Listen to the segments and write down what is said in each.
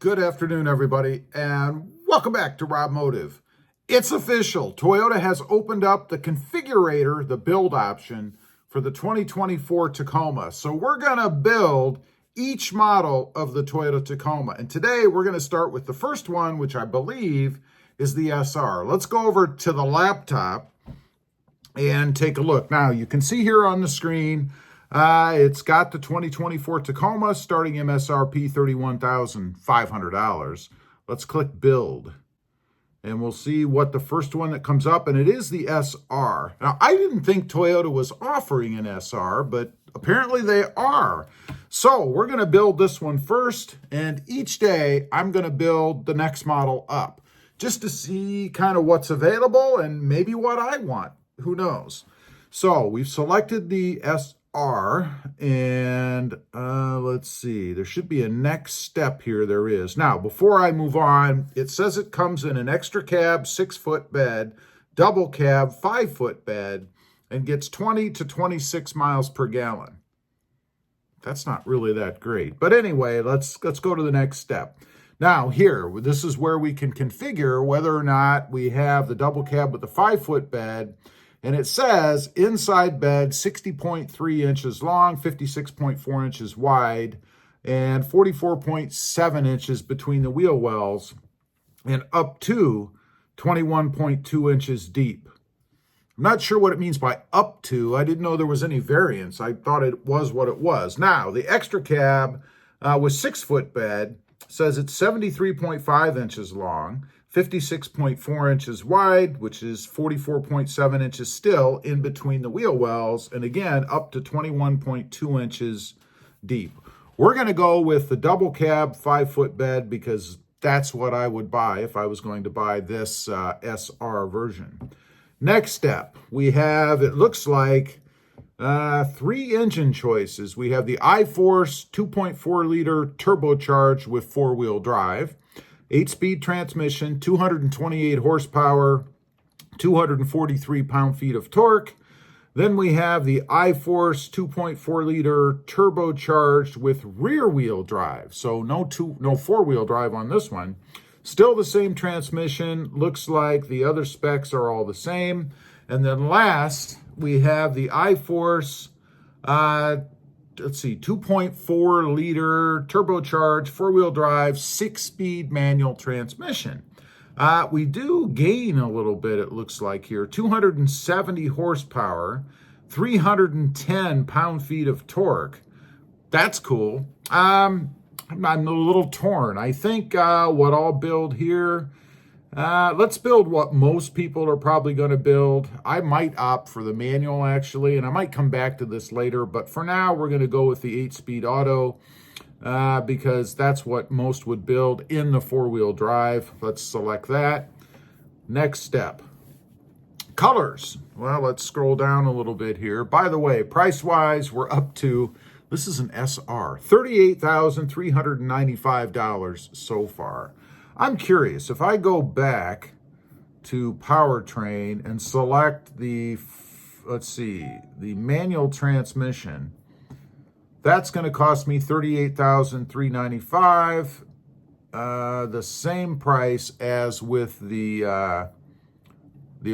Good afternoon, everybody, and welcome back to RobMotive. It's official. Toyota has opened up the configurator, the build option, for the 2024 Tacoma. So we're going to build each model of the Toyota Tacoma. And today we're going to start with the first one, which I believe is the SR. Let's go over to the laptop and take a look. Now, you can see here on the screen, it's got the 2024 Tacoma starting MSRP $31,500. Let's click build and we'll see what the first one that comes up, and it is the SR. Now, I didn't think Toyota was offering an SR, but apparently they are. So we're going to build this one first, and each day I'm going to build the next model up just to see kind of what's available and maybe what I want. Who knows? So we've selected the SR. And let's see, there should be a next step here. There is. Now, before I move on, it says it comes in an extra cab 6-foot bed, double cab 5-foot bed, and gets 20 to 26 miles per gallon. That's not really that great. But anyway, let's go to the next step. Now here, this is where we can configure whether or not we have the double cab with the 5-foot bed. And it says inside bed 60.3 inches long, 56.4 inches wide, and 44.7 inches between the wheel wells, and up to 21.2 inches deep. I'm not sure what it means by up to. I didn't know there was any variance. I thought it was what it was. Now, the extra cab with 6-foot bed says it's 73.5 inches long, 56.4 inches wide, which is 44.7 inches still in between the wheel wells, and again, up to 21.2 inches deep. We're going to go with the double cab 5-foot bed because that's what I would buy if I was going to buy this SR version. Next step, we have, it looks like, 3 engine choices. We have the iForce 2.4 liter turbocharged with 4-wheel drive, 8-speed transmission, 228 horsepower, 243 pound-feet of torque. Then we have the iForce 2.4 liter turbocharged with rear-wheel drive. So no 4-wheel drive on this one. Still the same transmission. Looks like the other specs are all the same. And then last, we have the iForce 2.4 liter turbocharged 4-wheel drive 6-speed manual transmission. We do gain a little bit, it looks like here. 270 horsepower, 310 pound-feet of torque. That's cool. I'm a little torn. I think what I'll build here, let's build what most people are probably going to build. I might opt for the manual, actually, and I might come back to this later. But for now, we're going to go with the 8-speed auto because that's what most would build in the 4-wheel drive. Let's select that. Next step. Colors. Well, let's scroll down a little bit here. By the way, price-wise, we're up to, this is an SR, $38,395 so far. I'm curious, if I go back to Powertrain and select the, the manual transmission, that's going to cost me $38,395, the same price as with the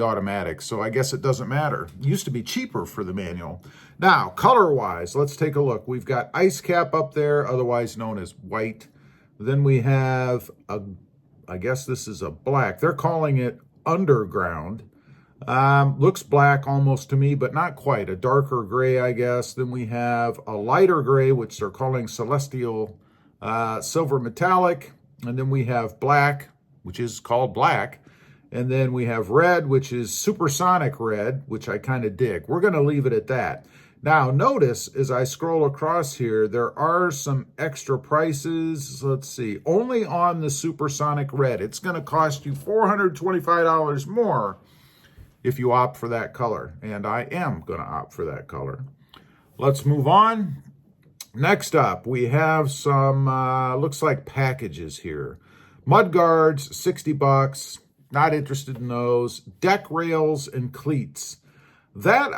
automatic. So I guess it doesn't matter. It used to be cheaper for the manual. Now, color-wise, let's take a look. We've got ice cap up there, otherwise known as white. Then we have I guess this is a black. They're calling it underground. Looks black almost to me, but not quite. A darker gray, I guess. Then we have a lighter gray, which they're calling celestial silver metallic. And then we have black, which is called black. And then we have red, which is supersonic red, which I kind of dig. We're going to leave it at that. Now, notice as I scroll across here, there are some extra prices. Let's see, only on the supersonic red. It's going to cost you $425 more if you opt for that color. And I am going to opt for that color. Let's move on. Next up, we have some, looks like packages here. Mud guards, $60. Not interested in those. Deck rails and cleats. That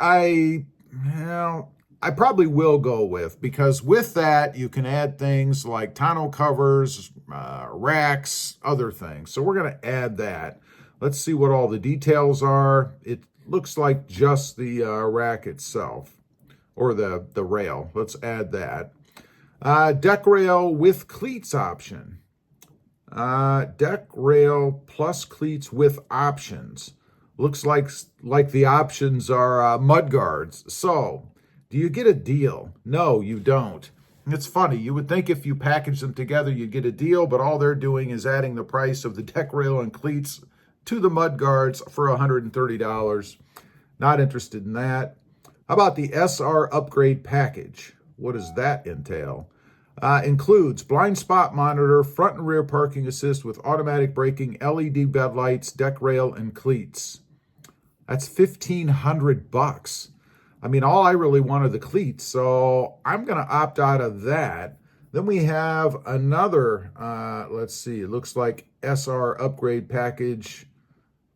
I probably will go with, because with that, you can add things like tonneau covers, racks, other things. So we're going to add that. Let's see what all the details are. It looks like just the rack itself, or the rail. Let's add that. Deck rail with cleats option. Deck rail plus cleats with options. Looks like the options are mud guards. So, do you get a deal? No, you don't. It's funny. You would think if you package them together, you'd get a deal, but all they're doing is adding the price of the deck rail and cleats to the mud guards for $130. Not interested in that. How about the SR upgrade package? What does that entail? Includes blind spot monitor, front and rear parking assist with automatic braking, LED bed lights, deck rail, and cleats. That's $1,500. I mean, all I really want are the cleats, so I'm going to opt out of that. Then we have another, let's see, it looks like SR upgrade package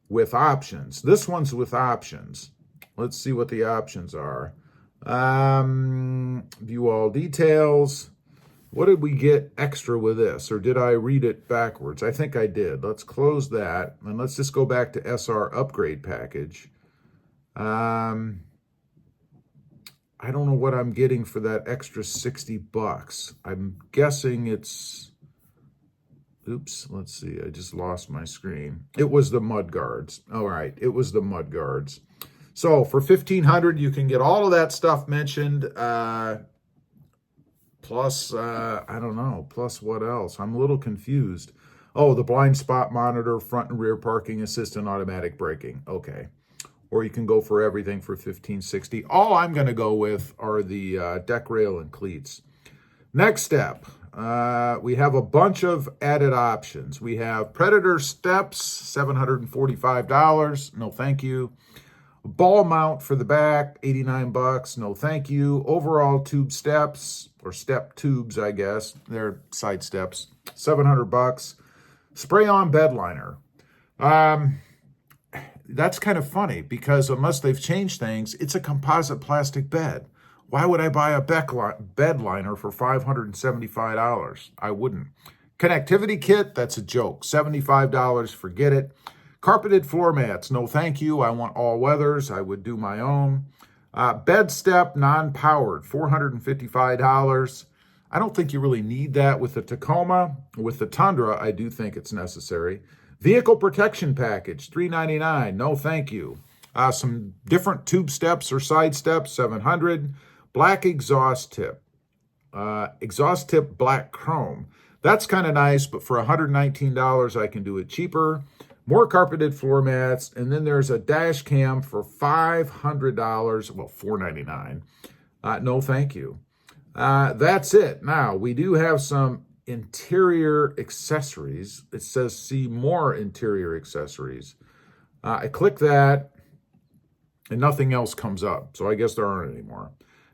with options. This one's with options. Let's see what the options are. View all details. What did we get extra with this? Or did I read it backwards? I think I did. Let's close that. And let's just go back to SR upgrade package. I don't know what I'm getting for that extra $60. I'm guessing it's, oops, let's see. I just lost my screen. It was the mud guards. All right, it was the mud guards. So for $1,500, you can get all of that stuff mentioned. Plus, I don't know, plus what else? I'm a little confused. Oh, the blind spot monitor, front and rear parking assist, and automatic braking. Okay. Or you can go for everything for $1,560. All I'm going to go with are the deck rail and cleats. Next step, we have a bunch of added options. We have Predator steps, $745. No, thank you. Ball mount for the back, $89. No, thank you. Overall tube steps, or step tubes, I guess. They're side steps, $700. Spray-on bed liner. That's kind of funny, because unless they've changed things, it's a composite plastic bed. Why would I buy a bed liner for $575? I wouldn't. Connectivity kit, that's a joke. $75, forget it. Carpeted floor mats, no thank you. I want all weathers. I would do my own. Bed step, non-powered, $455. I don't think you really need that with the Tacoma. With the Tundra, I do think it's necessary. Vehicle protection package, $399. No, thank you. Some different tube steps or side steps, $700. Black exhaust tip. Exhaust tip black chrome. That's kind of nice, but for $119, I can do it cheaper. More carpeted floor mats, and then there's a dash cam for $500. Well, $499. No, thank you. That's it. Now, we do have some interior accessories. It says see more interior accessories. I click that and nothing else comes up. So I guess there aren't any more.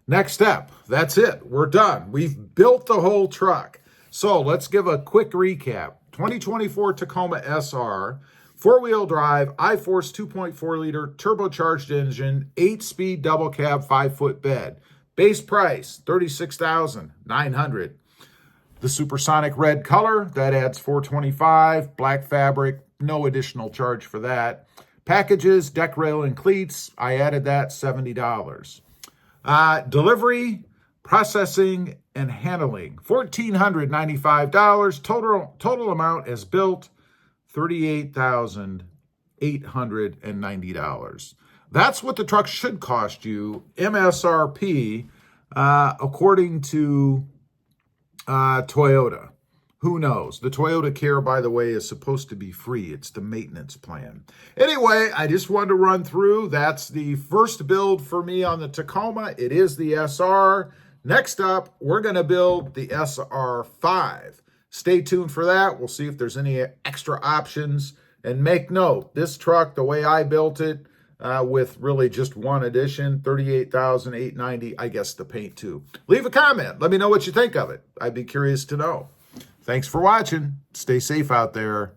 Next step. That's it. We're done. We've built the whole truck. So let's give a quick recap. 2024 Tacoma SR, four-wheel drive, iForce 2.4 liter turbocharged engine, 8-speed double cab, 5-foot bed. Base price, $36,900. The supersonic red color, that adds $425. Black fabric, no additional charge for that. Packages, deck rail and cleats, I added that, $70. Delivery, processing, and handling, $1,495. Total amount as built, $38,890. That's what the truck should cost you, MSRP, according to Toyota. Who knows? The Toyota Care, by the way, is supposed to be free. It's the maintenance plan. Anyway, I just wanted to run through. That's the first build for me on the Tacoma. It is the SR. Next up, we're going to build the SR5. Stay tuned for that. We'll see if there's any extra options. And make note, this truck, the way I built it, with really just one addition, $38,890. I guess the paint too. Leave a comment. Let me know what you think of it. I'd be curious to know. Thanks for watching. Stay safe out there.